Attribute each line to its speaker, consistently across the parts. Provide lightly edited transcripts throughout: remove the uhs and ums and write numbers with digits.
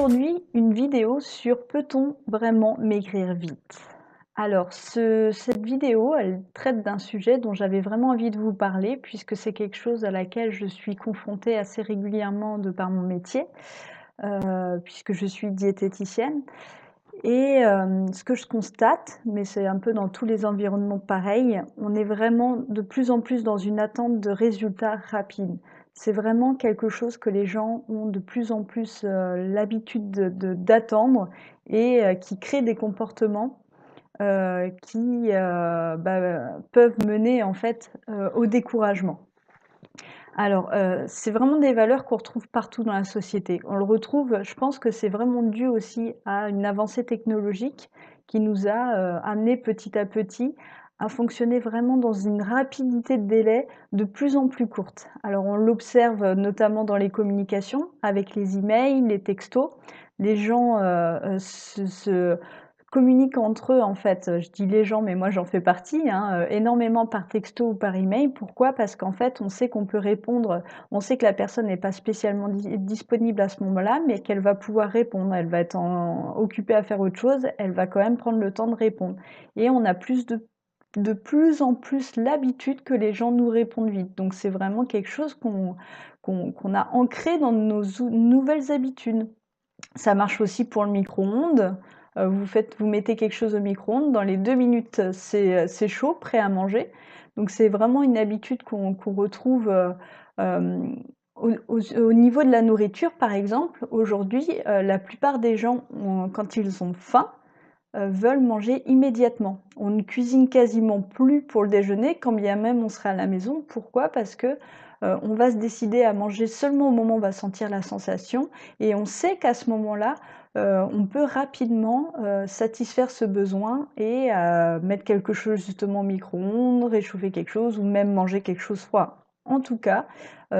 Speaker 1: aujourd'hui une vidéo sur peut-on vraiment maigrir vite? Alors cette vidéo, elle traite d'un sujet dont j'avais vraiment envie de vous parler puisque c'est quelque chose à laquelle je suis confrontée assez régulièrement de par mon métier, puisque je suis diététicienne et ce que je constate, mais c'est un peu dans tous les environnements pareil, on est vraiment de plus en plus dans une attente de résultats rapides. C'est vraiment quelque chose que les gens ont de plus en plus, l'habitude d'attendre et qui crée des comportements, qui, peuvent mener en fait, au découragement. Alors, c'est vraiment des valeurs qu'on retrouve partout dans la société. On le retrouve, je pense que c'est vraiment dû aussi à une avancée technologique qui nous a, amenés petit à petit à fonctionner vraiment dans une rapidité de délai de plus en plus courte. Alors on l'observe, notamment dans les communications avec les emails, les textos. Les gens, se communiquent entre eux en fait, je dis les gens, mais moi j'en fais partie, hein, énormément par texto ou par email. Pourquoi? Parce qu'en fait, on sait qu'on peut répondre, on sait que la personne n'est pas spécialement disponible à ce moment-là, mais qu'elle va pouvoir répondre. Elle va être occupée à faire autre chose, elle va quand même prendre le temps de répondre. Et on a de plus en plus l'habitude que les gens nous répondent vite. Donc c'est vraiment quelque chose qu'on a ancré dans nos nouvelles habitudes. Ça marche aussi pour le micro-ondes. Vous mettez quelque chose au micro-ondes, dans les 2 minutes, c'est chaud, prêt à manger. Donc c'est vraiment une habitude qu'on retrouve, au niveau de la nourriture, par exemple. Aujourd'hui, la plupart des gens quand ils ont faim, veulent manger immédiatement. On ne cuisine quasiment plus pour le déjeuner, quand bien même on sera à la maison. Pourquoi? Parce que, on va se décider à manger seulement au moment où on va sentir la sensation et on sait qu'à ce moment-là, on peut rapidement, satisfaire ce besoin et mettre quelque chose justement au micro-ondes, réchauffer quelque chose ou même manger quelque chose froid. En tout cas,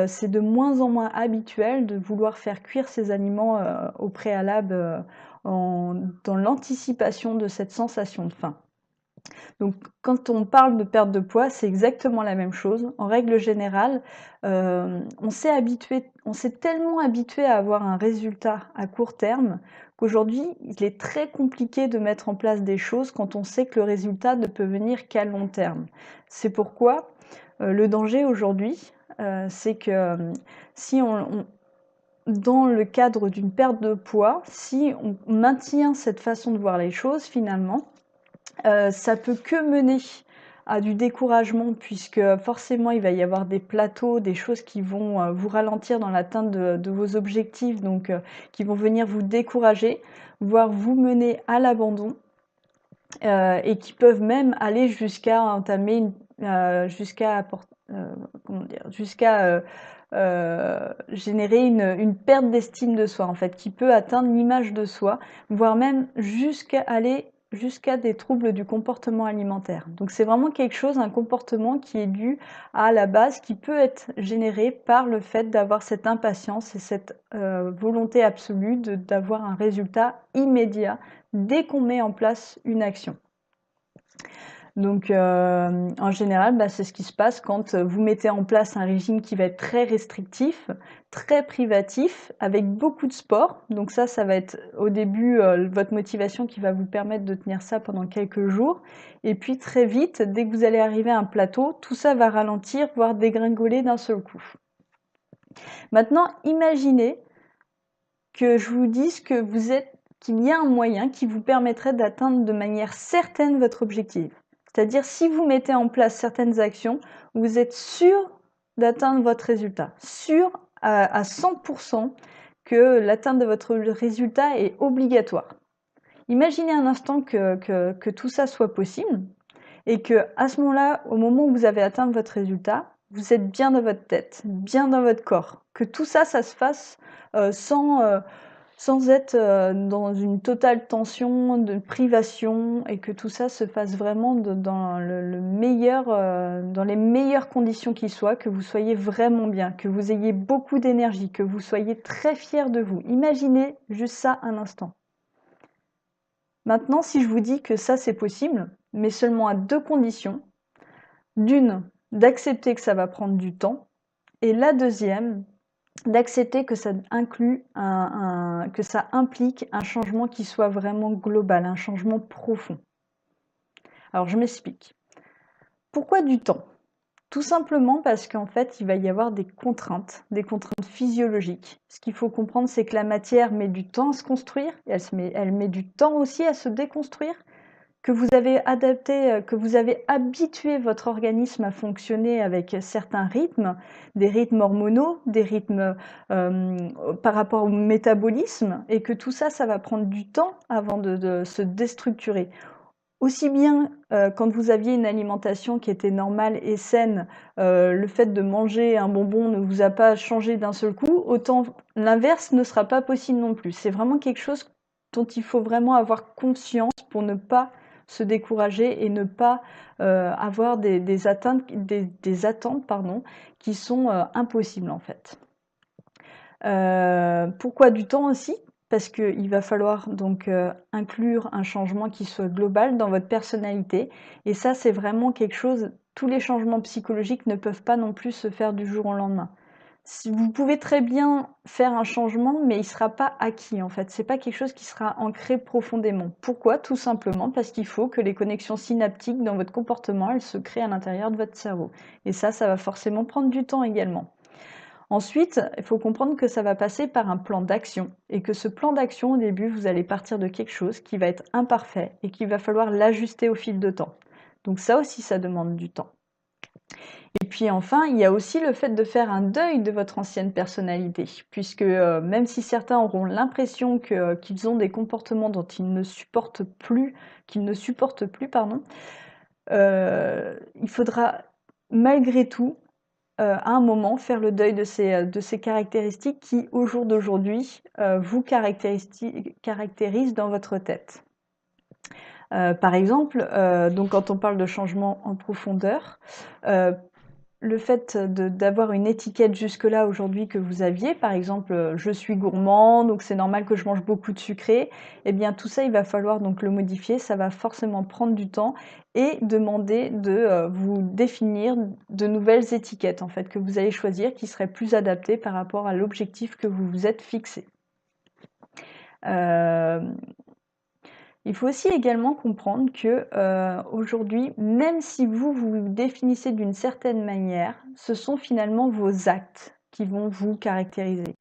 Speaker 1: c'est de moins en moins habituel de vouloir faire cuire ces aliments, au préalable, dans l'anticipation de cette sensation de faim. Donc quand on parle de perte de poids, c'est exactement la même chose. En règle générale, on s'est tellement habitué à avoir un résultat à court terme qu'aujourd'hui, il est très compliqué de mettre en place des choses quand on sait que le résultat ne peut venir qu'à long terme. C'est pourquoi, le danger aujourd'hui, c'est que, si dans le cadre d'une perte de poids, si on maintient cette façon de voir les choses finalement, ça peut que mener à du découragement puisque forcément il va y avoir des plateaux, des choses qui vont, vous ralentir dans l'atteinte de vos objectifs, donc qui vont venir vous décourager, voire vous mener à l'abandon, et qui peuvent même aller jusqu'à entamer jusqu'à comment dire? Jusqu'à, générer une perte d'estime de soi, en fait, qui peut atteindre l'image de soi, voire même jusqu'à aller jusqu'à des troubles du comportement alimentaire. Donc c'est vraiment quelque chose, un comportement qui est dû à la base, qui peut être généré par le fait d'avoir cette impatience et cette, volonté absolue d'avoir un résultat immédiat dès qu'on met en place une action. Donc, en général, c'est ce qui se passe quand, vous mettez en place un régime qui va être très restrictif, très privatif, avec beaucoup de sport. Donc ça va être au début, votre motivation qui va vous permettre de tenir ça pendant quelques jours et puis très vite, dès que vous allez arriver à un plateau, tout ça va ralentir, voire dégringoler d'un seul coup. Maintenant, imaginez que je vous dise qu'il y a un moyen qui vous permettrait d'atteindre de manière certaine votre objectif. C'est-à-dire, si vous mettez en place certaines actions, vous êtes sûr d'atteindre votre résultat, sûr à 100% que l'atteinte de votre résultat est obligatoire. Imaginez un instant que tout ça soit possible et que à ce moment-là, au moment où vous avez atteint votre résultat, vous êtes bien dans votre tête, bien dans votre corps, que tout ça, ça se fasse sans être dans une totale tension, de privation, et que tout ça se fasse vraiment dans le meilleur, dans les meilleures conditions qui soient, que vous soyez vraiment bien, que vous ayez beaucoup d'énergie, que vous soyez très fiers de vous. Imaginez juste ça un instant. Maintenant, si je vous dis que ça c'est possible, mais seulement à 2 conditions. D'une, d'accepter que ça va prendre du temps, et la deuxième, d'accepter que ça inclut que ça implique un changement qui soit vraiment global, un changement profond. Alors je m'explique. Pourquoi du temps? Tout simplement parce qu'en fait, il va y avoir des contraintes physiologiques. Ce qu'il faut comprendre, c'est que la matière met du temps à se construire, et elle met du temps aussi à se déconstruire, que vous avez adapté, que vous avez habitué votre organisme à fonctionner avec certains rythmes, des rythmes hormonaux, des rythmes par rapport au métabolisme, et que tout ça, ça va prendre du temps avant de se déstructurer. Aussi bien quand vous aviez une alimentation qui était normale et saine, le fait de manger un bonbon ne vous a pas changé d'un seul coup, autant l'inverse ne sera pas possible non plus. C'est vraiment quelque chose dont il faut vraiment avoir conscience pour ne pas se décourager et ne pas avoir des attentes pardon, qui sont impossibles en fait. Pourquoi du temps aussi? Parce qu'il va falloir donc inclure un changement qui soit global dans votre personnalité, et ça, c'est vraiment quelque chose, tous les changements psychologiques ne peuvent pas non plus se faire du jour au lendemain. Vous pouvez très bien faire un changement, mais il ne sera pas acquis en fait. C'est pas quelque chose qui sera ancré profondément. Pourquoi? Tout simplement parce qu'il faut que les connexions synaptiques dans votre comportement, elles se créent à l'intérieur de votre cerveau. Et ça va forcément prendre du temps également. Ensuite, il faut comprendre que ça va passer par un plan d'action, et que ce plan d'action, au début, vous allez partir de quelque chose qui va être imparfait et qu'il va falloir l'ajuster au fil de temps. Donc ça aussi, ça demande du temps. Et puis enfin, il y a aussi le fait de faire un deuil de votre ancienne personnalité, puisque même si certains auront l'impression qu'ils ont des comportements dont ils ne supportent plus, pardon, il faudra malgré tout à un moment, faire le deuil de ces caractéristiques qui, au jour d'aujourd'hui, vous caractérisent dans votre tête. Par exemple, donc quand on parle de changement en profondeur, le fait d'avoir une étiquette jusque-là aujourd'hui que vous aviez, par exemple, je suis gourmand, donc c'est normal que je mange beaucoup de sucré, eh bien tout ça, il va falloir donc le modifier, ça va forcément prendre du temps et demander de vous définir de nouvelles étiquettes en fait, que vous allez choisir, qui seraient plus adaptées par rapport à l'objectif que vous vous êtes fixé. Il faut aussi également comprendre que aujourd'hui, même si vous vous définissez d'une certaine manière, ce sont finalement vos actes qui vont vous caractériser.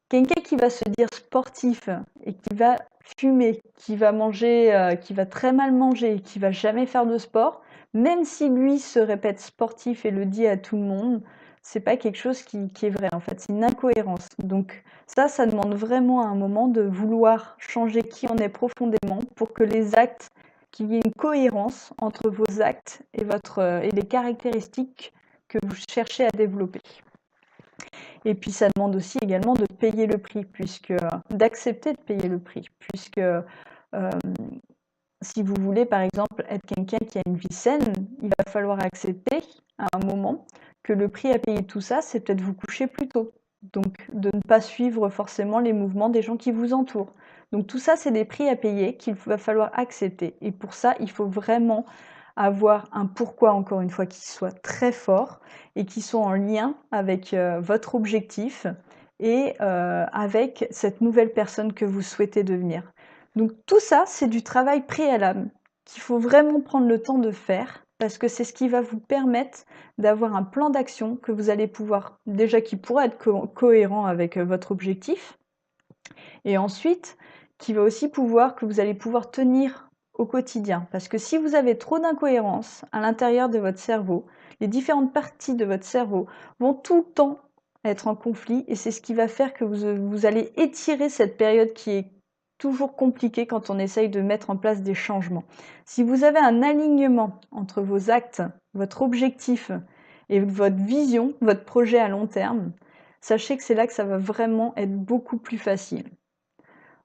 Speaker 1: Quelqu'un qui va se dire sportif et qui va fumer, qui va manger, qui va très mal manger, qui va jamais faire de sport, même si lui se répète sportif et le dit à tout le monde, c'est pas quelque chose qui est vrai en fait, c'est une incohérence. Donc ça demande vraiment à un moment de vouloir changer qui on est profondément pour que les actes, qu'il y ait une cohérence entre vos actes et et les caractéristiques que vous cherchez à développer. Et puis ça demande aussi également de payer le prix, d'accepter de payer le prix, puisque si vous voulez par exemple être quelqu'un qui a une vie saine, il va falloir accepter à un moment que le prix à payer de tout ça, c'est peut-être vous coucher plus tôt. Donc de ne pas suivre forcément les mouvements des gens qui vous entourent. Donc tout ça, c'est des prix à payer qu'il va falloir accepter. Et pour ça, il faut vraiment avoir un pourquoi, encore une fois, qui soit très fort et qui soit en lien avec votre objectif et avec cette nouvelle personne que vous souhaitez devenir. Donc tout ça, c'est du travail préalable qu'il faut vraiment prendre le temps de faire parce que c'est ce qui va vous permettre d'avoir un plan d'action que vous allez pouvoir, déjà qui pourra être cohérent avec votre objectif, et ensuite que vous allez pouvoir tenir au quotidien. Parce que si vous avez trop d'incohérences à l'intérieur de votre cerveau, les différentes parties de votre cerveau vont tout le temps être en conflit, et c'est ce qui va faire que vous allez étirer cette période qui est toujours compliquée quand on essaye de mettre en place des changements. Si vous avez un alignement entre vos actes, votre objectif et votre vision, votre projet à long terme, sachez que c'est là que ça va vraiment être beaucoup plus facile.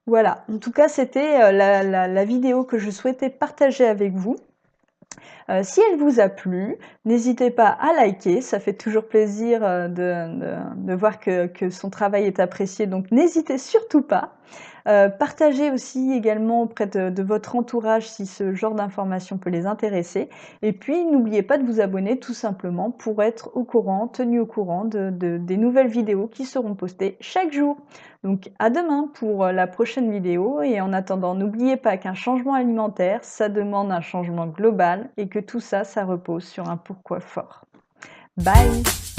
Speaker 1: Voilà, en tout cas, c'était la vidéo que je souhaitais partager avec vous. Si elle vous a plu, n'hésitez pas à liker, ça fait toujours plaisir de voir que son travail est apprécié, donc n'hésitez surtout pas. Partagez aussi également auprès de votre entourage si ce genre d'informations peut les intéresser et puis n'oubliez pas de vous abonner tout simplement pour être au courant, tenu au courant des nouvelles vidéos qui seront postées chaque jour. Donc à demain pour la prochaine vidéo et en attendant, n'oubliez pas qu'un changement alimentaire, ça demande un changement global et que tout ça, ça repose sur un pourquoi fort. Bye!